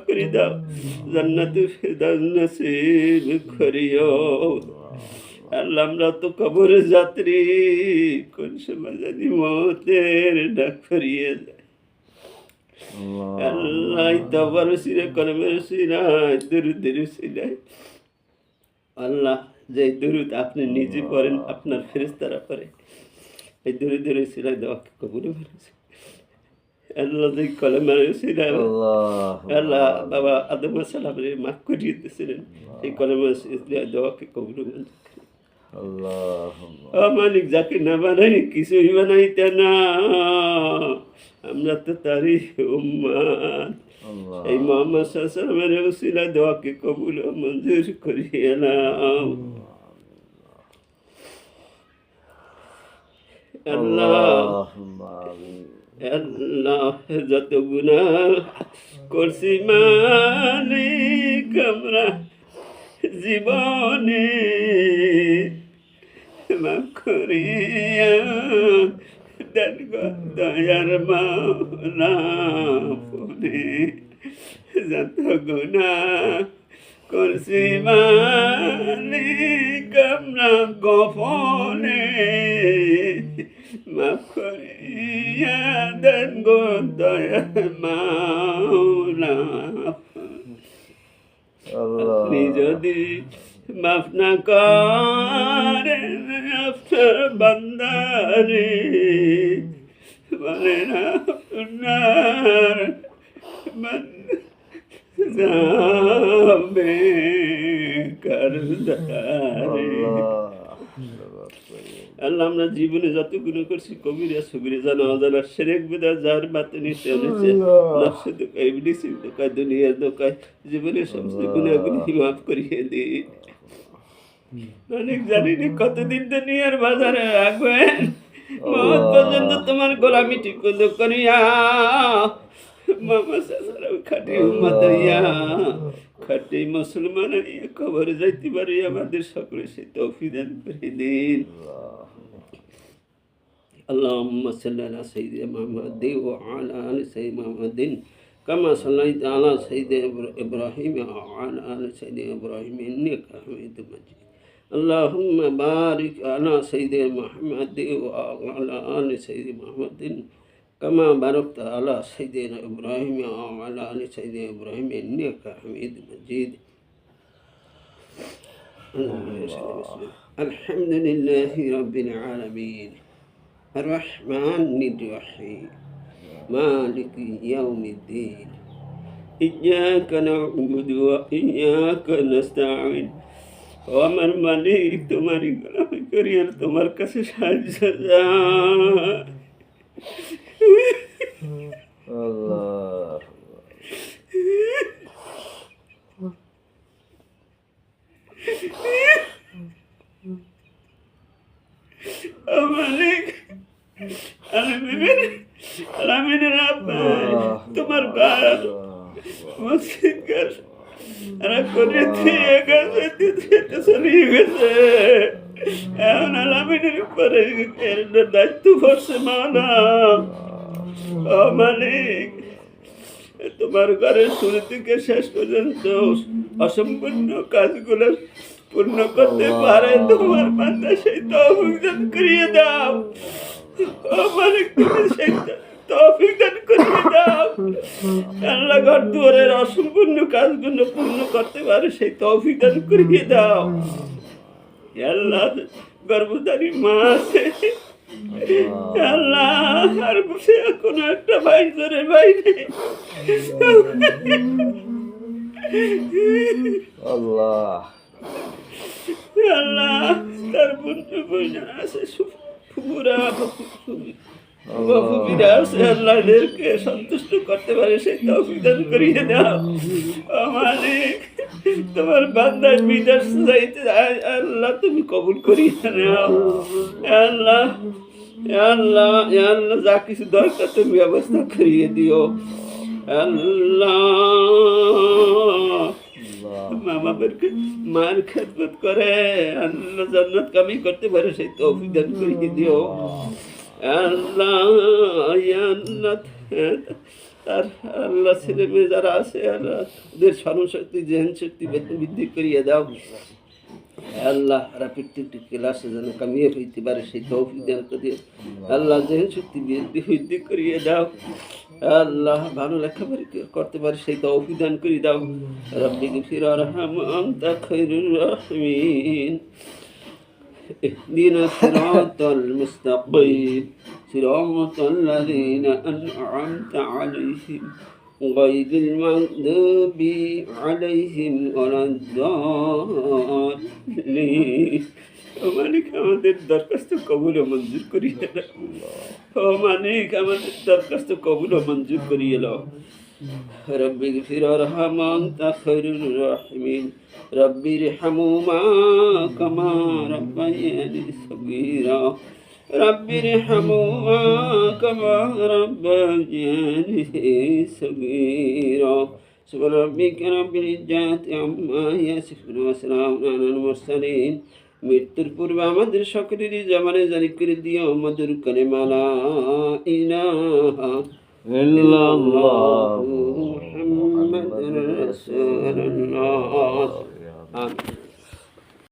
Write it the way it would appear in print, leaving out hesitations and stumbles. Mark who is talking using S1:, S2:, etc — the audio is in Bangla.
S1: করে দাও, জান্নাতুল ফেরদাউস নসিব করিও। আল্লাহ আমরা তো কবরের যাত্রী, কোন সময় জানি মতের ডাক ফুরিয়ে যায়। আল্লাহ তওবার উসিলা কলমের উসিলা দুরুদের উসিলায় আল্লাহ যে দুরুদ আপনি নিজে পড়েন, আপনার ফেরেশতারা পড়ে, এই দুরুদের উসিলায় দোয়া কবুল করেছে। আল্লাহ যে কলমের উসিলায় আল্লাহ বাবা আদম আলাইহিস সালামের মাফ করিয়ে দিয়েছিলেন, এই কলমের উসিলায় দোয়াকে কবুল করেন। ও মালিক, যাকে না বানাই কিছুই বানাইতে না, আমরা তো তারই উম্মত। এই মুহাম্মদ সাল্লাল্লাহু আলাইহি ওয়াসাল্লামের উসিলায় দোয়াকে কবুল ও মঞ্জুর করিয়ে নাও। আল্লাহ আল্লাহ যত গুনাহ করছি মালিক আমরা জীবনে, মাফ করিয়া দেন গো দয়ার মাওলা। ফোনে যত গুনাহ করছি মালিক আমরা গোপনে, মাফ করিয়া দেন গো দয়ার মাওলা। আপনি যদি মাফ না করেন আপনার বান্দারে, বলে না আপনার বান্দা যাবে কারদারে। আল্লাহ আমরা জীবনে যত গুনাহ করছি, কবিরা সগীরা জানা অজানা, শিরক বিদআত জাহির বাতিনি হয়েছে, নফসে ধোঁকা, ইবলিসের ধোঁকা, দুনিয়ার ধোঁকা, জীবনের সমস্ত গুনাহগুলি মাফ করিয়ে দিন। অনেক জানিনি কতদিন দুনিয়ার বাজারে রাখবেন, মওত পর্যন্ত তোমার গোলামি ঠিক করিয়া মুহাম্মদ সাল্লাল্লাহু খাঁটি উম্মত হইয়া, খাঁটি মুসলমান হইয়া কবরে যাইতে পারি আমাদের সকলে সেই তৌফিক দান করে দিন। আল্লাহুম্মা সাল্লি আলা সাইয়্যিদিনা মুহাম্মাদিন ওয়া আলা আলি সাইয়্যিদিনা মুহাম্মাদিন কামা সাল্লাইতা আলা সাইয়্যিদিনা ইব্রাহিম ওয়া আলা আলি সাইয়্যিদিনা ইব্রাহিম ইন্নাকা হামিদুম মাজিদ। আল্লাহুম্মা বারিক আলা সাইয়্যিদিনা মুহাম্মাদিন ওয়া আলা আলি সাইয়্যিদিনা মুহাম্মাদিন কামা বারাকতা আলা সাইয়্যিদিনা ইব্রাহিম ওয়া আলা আলি সাইয়্যিদিনা ইব্রাহিম ইন্নাকা হামিদুম মাজিদ। আলহামদুলিল্লাহি রাব্বিল আলামিন আর-রাহমানির রাহিম মালিকি ইয়াউমিদ্দিন ইয়্যাকা না'বুদু ওয়া ইয়্যাকা নাস্তাঈন। ও আমার মালিক, তোমারই গোলামি করি আর তোমার কাছে সাহায্য চাই। ও মালিক, আলামিনের আব্বা তোমার ঘর মসজিদ ঘর করে দিয়ে গেছে, চলিয়ে গেছে। এখন আলামিনের উপরে দায়িত্ব পড়ছে মাওলা। ও মালিক, তোমার ঘরের শুরু থেকে শেষ পর্যন্ত অসম্পূর্ণ কাজগুলো পূর্ণ করতে পারে তোমার বান্দা, সেই তৌফিক দান করিয়ে দাও। ও মালিক, তুমি সেই তৌফিক দান করিয়ে দাও। আল্লাহ ঘর দুয়ারের অসম্পূর্ণ কাজগুলো পূর্ণ করতে পারে সেই তৌফিক দান করিয়ে দাও। আল্লাহ গর্ভধারী মা আছে, আল্লাহ আর বসে কোনো একটা ভাই জোরে ভাই নেই,
S2: আল্লাহ
S1: আল্লাহ তার বন্ধু বোনা আছে, ফুপুরা ফুপিরা আছে, আল্লাহদেরকে সন্তুষ্ট করতে পারে সেই তৌফিক দান করিয়ে দাও। ও মালিক, তোমার বান্দার বিদেশ যাইতে আল্লাহ তুমি কবুল করিয়ে নাও। আল্লাহ আল্লাহ আল্লাহ যা কিছু দরকার তুমি ব্যবস্থা করিয়ে দিও। আল্লাহ মা বাবাকে মার খেদমত করে আল্লাহ জান্নাত কামাই করতে পারে সেই তৌফিক দান করিয়ে দিও। আল্লাহ আল্লাহ আর আল্লাহ ছেলে মেয়ে যারা আছে আল্লাহ ওদের স্মরণশক্তি জেহেন শক্তি বৃদ্ধি করিয়ে দাও আল্লাহ আর প্রত্যেকটি ক্লাসে যেন কামিয়ে হইতে পারে সেই তৌফিক দান করে আল্লাহ জেহেন শক্তি বৃদ্ধি করিয়ে দাও আল্লাহ ভালো লেখাপড়া করতে পারে সেই তৌফিক দান করে দাও রব্বি গফির আরহাম আনতা খায়রুর রাহিমিন اهدنا الصراط المستقيم صراط الذين أنعمت عليهم غير المغضوب عليهم ولا الضالين মালিক আমাদের দরখাস্ত কবুল ও মঞ্জুর করিয়ে দাও ও মালিক আমাদের দরখাস্ত কবুল ও মঞ্জুর করিয়ে দাও رب اغفر وارحم أنت خير الراحمين رب ارحمهما كما ربياني صغيرا رب ارحمهما كما ربياني صغيرا سبحان ربك رب العزة عما يصفون وسلام على المرسلين মৃত্যুর পূর্বে আমাদের সকলেরই জামানে জারি করে দিও মধুর কালেমা লা ইলাহা ইল্লাল্লাহু মুহাম্মাদুর রাসূলুল্লাহ আমিন।